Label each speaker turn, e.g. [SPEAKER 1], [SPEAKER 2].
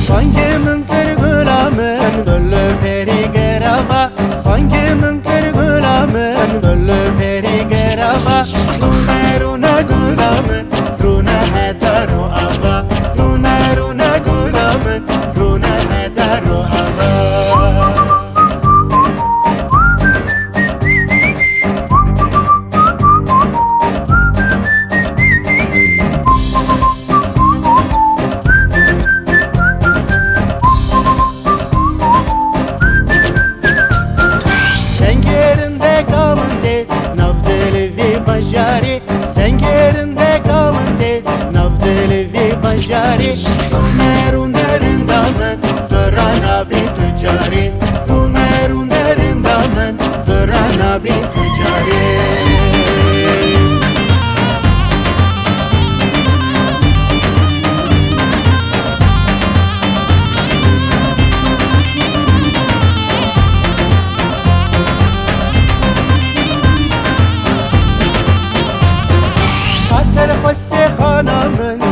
[SPEAKER 1] Hangi mümkün gülamın güllü peri geraba, hangi mümkün gülamın güllü peri geraba. Rune rune gülamın rune hetaru ava, rune rune gülamın rune hetaru ava. Tengerinde kavunde navdeli vi bajari, tengerinde kavunde navdeli vi bajari. Runerun damın dörana bir tücari, runerun damın dörana bir tücari. Hatter feste hanamın